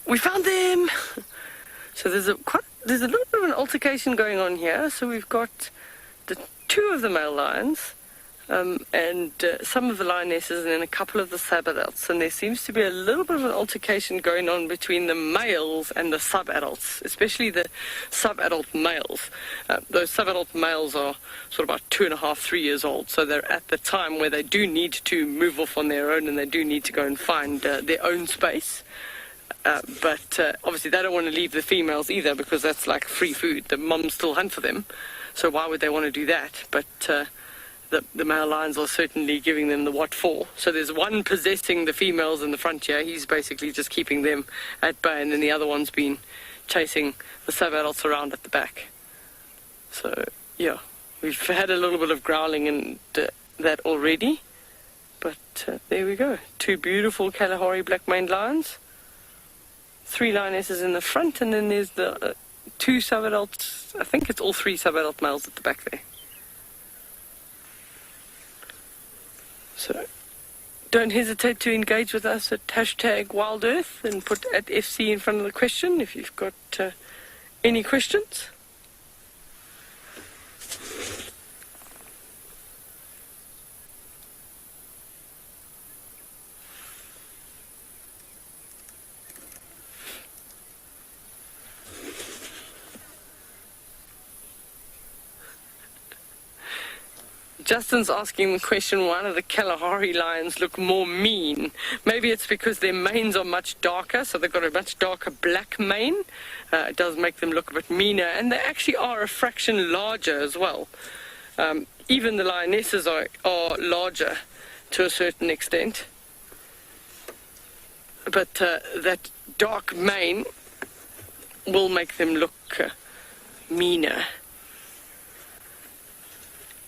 we found them. So there's a little bit of an altercation going on here. So we've got the two of the male lions, and some of the lionesses, and then a couple of the sub-adults. And there seems to be a little bit of an altercation going on between the males and the sub-adults, especially the sub-adult males. Those sub-adult males are sort of about 2.5, 3 years old, so they're at the time where they do need to move off on their own, and they do need to go and find their own space. But obviously they don't want to leave the females either, because that's like free food. The mums still hunt for them, so why would they want to do that? But the male lions are certainly giving them the what for. So there's one possessing the females in the front here. He's basically just keeping them at bay, and then the other one's been chasing the sub-adults around at the back. So yeah, we've had a little bit of growling and that already. But there we go. Two beautiful Kalahari black-maned lions. 3 lionesses in the front, and then there's the 2 sub-adults. I think it's all 3 sub-adult males at the back there. So don't hesitate to engage with us at #WildEarth and put at FC in front of the question if you've got any questions. Justin's asking the question, why do the Kalahari lions look more mean? Maybe it's because their manes are much darker, so they've got a much darker black mane. It does make them look a bit meaner, and they actually are a fraction larger as well. Even the lionesses are larger to a certain extent. But that dark mane will make them look meaner.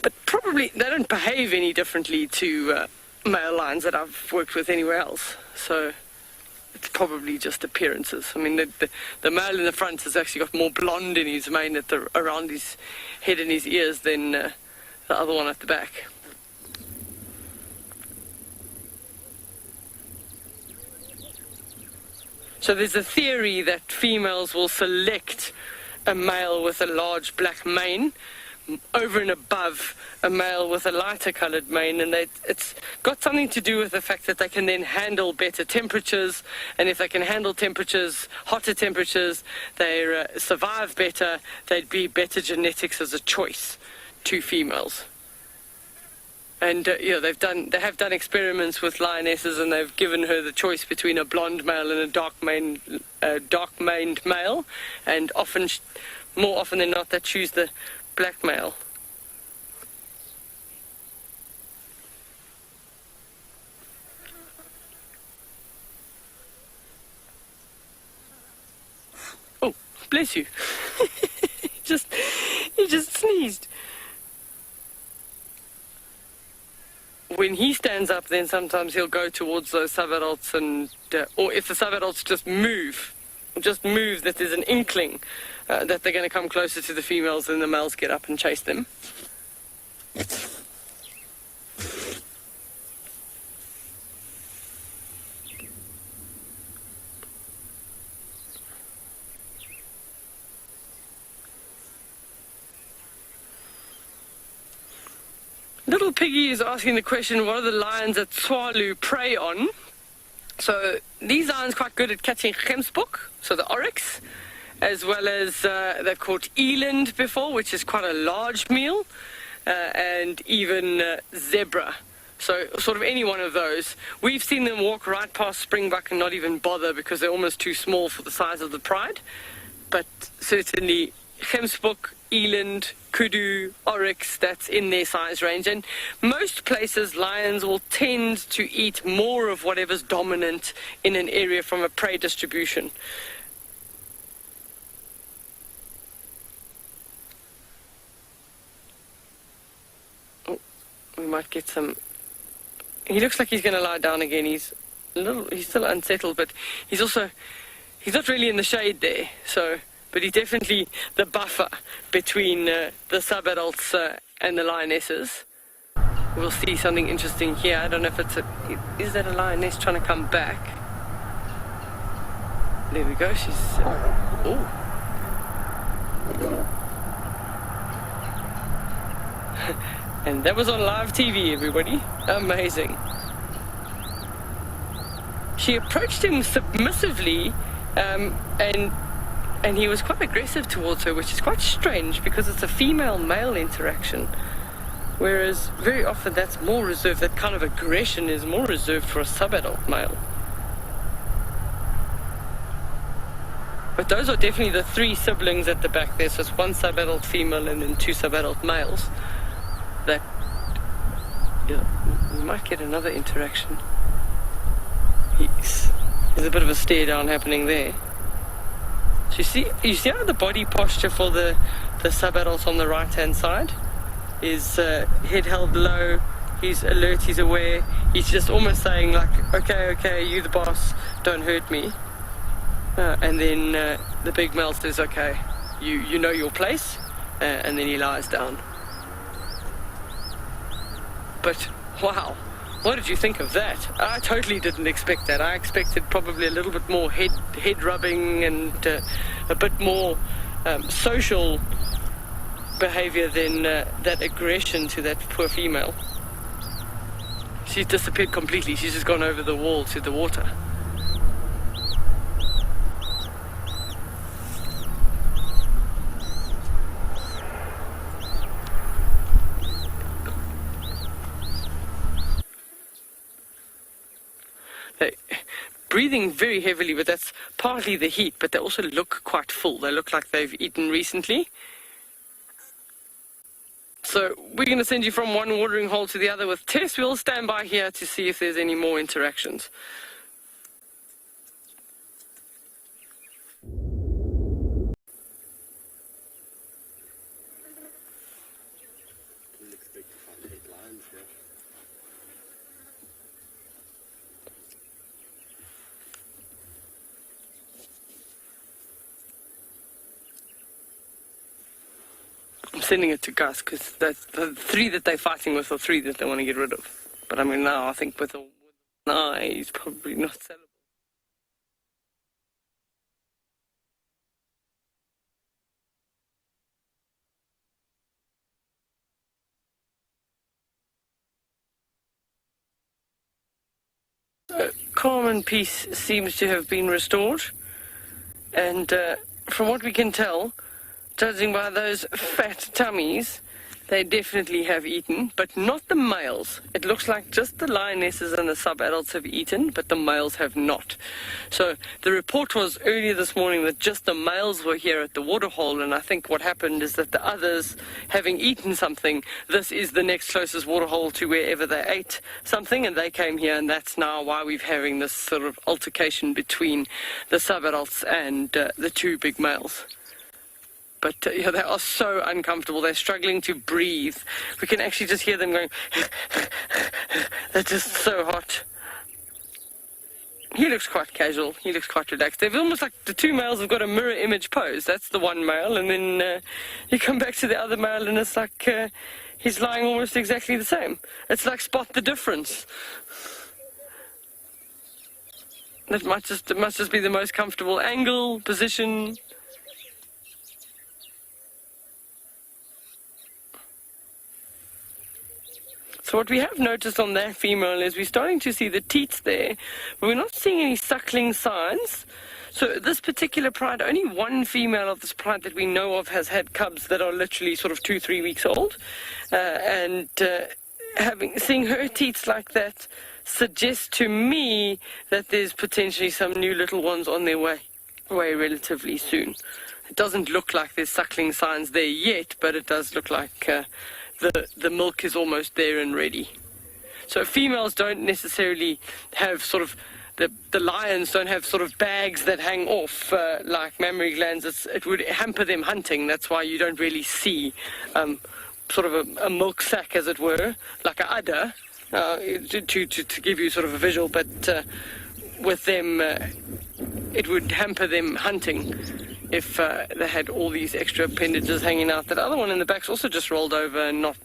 But probably they don't behave any differently to male lions that I've worked with anywhere else. So it's probably just appearances. I mean, the male in the front has actually got more blonde in his mane around his head and his ears than the other one at the back. So there's a theory that females will select a male with a large black mane over and above a male with a lighter colored mane, and it's got something to do with the fact that they can then handle better temperatures, and if they can handle temperatures, hotter temperatures, they survive better. They'd be better genetics as a choice to females. And they have done experiments with lionesses, and they've given her the choice between a blonde male and a dark-maned male, and more often than not, they choose the black male. Oh, bless you. He just sneezed. When he stands up, then sometimes he'll go towards those sub-adults, and or if the sub-adults just move, that there's an inkling that they're going to come closer to the females, and the males get up and chase them. Little Piggy is asking the question, what are the lions that Tswalu prey on? So these lions are quite good at catching gemsbok, so the oryx, as well as they've caught eland before, which is quite a large meal, and even zebra. So sort of any one of those. We've seen them walk right past springbuck and not even bother because they're almost too small for the size of the pride. But certainly gemsbok, eland, kudu, oryx, that's in their size range. And most places, lions will tend to eat more of whatever's dominant in an area from a prey distribution. Oh, we might get some... He looks like he's going to lie down again. He's still unsettled, but he's not really in the shade there, so... But he's definitely the buffer between the sub-adults and the lionesses. We'll see something interesting here. I don't know if is that a lioness trying to come back? There we go. She's... oh. And that was on live TV, everybody. Amazing. She approached him submissively, and he was quite aggressive towards her, which is quite strange because it's a female-male interaction. Whereas very often that's more reserved, that kind of aggression is more reserved for a sub-adult male. But those are definitely the 3 siblings at the back there. So it's 1 sub-adult female and then 2 sub-adult males. That, yeah, we might get another interaction. There's a bit of a stare down happening there. So you see how the body posture for the sub-adults on the right-hand side is head held low, he's alert, he's aware, he's just almost saying like, okay, you the boss, don't hurt me. And then the big male says, okay, you know your place, and then he lies down. But, wow, what did you think of that? I totally didn't expect that. I expected probably a little bit more head rubbing and a bit more social behavior than that aggression to that poor female. She's disappeared completely. She's just gone over the wall to the water. Breathing very heavily, but that's partly the heat, but they also look quite full. They look like they've eaten recently. So we're going to send you from one watering hole to the other with Tess. We'll stand by here to see if there's any more interactions. I'm sending it to Gus because that's the 3 that they're fighting with, or 3 that they want to get rid of. But I mean, now I think with an eye, he's probably not sellable. Calm and peace seems to have been restored, and from what we can tell, judging by those fat tummies, they definitely have eaten, but not the males. It looks like just the lionesses and the sub-adults have eaten, but the males have not. So the report was earlier this morning that just the males were here at the waterhole, and I think what happened is that the others, having eaten something, this is the next closest waterhole to wherever they ate something, and they came here, and that's now why we're having this sort of altercation between the sub-adults and the 2 big males. But yeah, they are so uncomfortable. They're struggling to breathe. We can actually just hear them going. They're just so hot. He looks quite casual. He looks quite relaxed. They've almost like the 2 males have got a mirror image pose. That's the one male, and then you come back to the other male, and it's like he's lying almost exactly the same. It's like spot the difference. It must just be the most comfortable angle, position. So what we have noticed on that female is we're starting to see the teats there, but we're not seeing any suckling signs. So this particular pride, only 1 female of this pride that we know of has had cubs that are literally sort of 2-3 weeks old. Seeing her teats like that suggests to me that there's potentially some new little ones on their way relatively soon. It doesn't look like there's suckling signs there yet, but it does look like the milk is almost there and ready. So females don't necessarily have sort of, the lions don't have sort of bags that hang off like mammary glands. It would hamper them hunting. That's why you don't really see sort of a milk sac, as it were, like a udder, to give you sort of a visual. But with them, it would hamper them hunting if they had all these extra appendages hanging out. That other one in the back's also just rolled over and not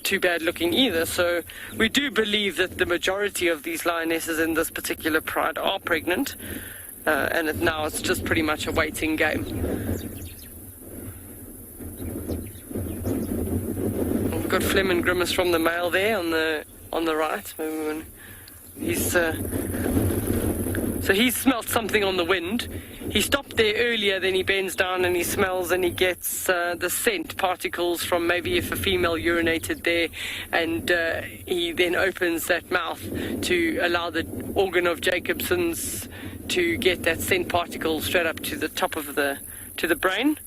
too bad looking either. So we do believe that the majority of these lionesses in this particular pride are pregnant. and now it's just pretty much a waiting game. We've got Flem and Grimace from the male there on the right. He's so he smelt something on the wind. He stopped there earlier, then he bends down and he smells and he gets the scent particles from maybe if a female urinated there, and he then opens that mouth to allow the organ of Jacobson's to get that scent particle straight up to the top of the brain.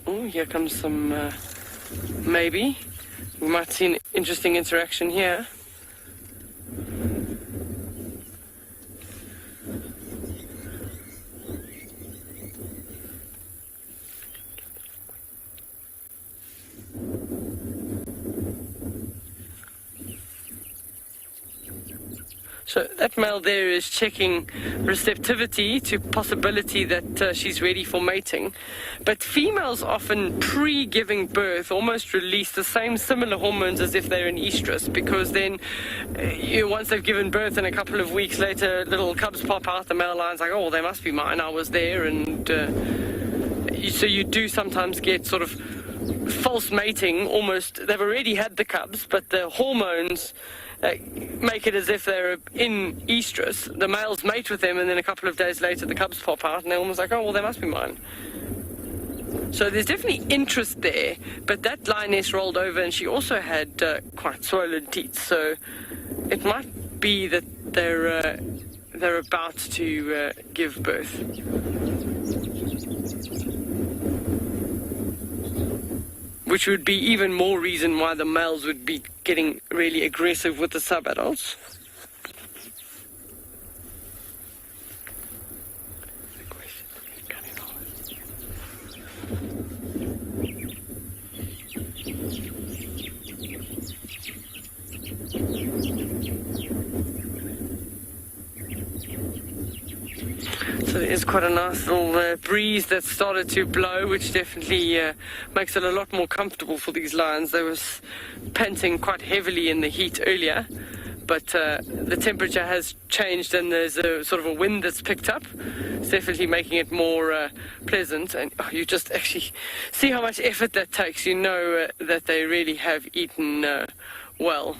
Oh, here comes some maybe. We might see an interesting interaction here. So that male there is checking receptivity to possibility that she's ready for mating. But females often pre-giving birth almost release the same similar hormones as if they're in estrus, because then once they've given birth and a couple of weeks later little cubs pop out, the male lion's like, oh, they must be mine, I was there. And so you do sometimes get sort of false mating, almost they've already had the cubs, but the hormones make it as if they're in estrus. The males mate with them, and then a couple of days later the cubs pop out and they're almost like, oh, well, they must be mine. So there's definitely interest there, but that lioness rolled over and she also had quite swollen teeth, so it might be that they're about to give birth. Which would be even more reason why the males would be getting really aggressive with the sub-adults. So there's quite a nice little breeze that started to blow, which definitely makes it a lot more comfortable for these lions. They were panting quite heavily in the heat earlier, but the temperature has changed and there's a sort of a wind that's picked up. It's definitely making it more pleasant, and you just actually see how much effort that takes. You know that they really have eaten well.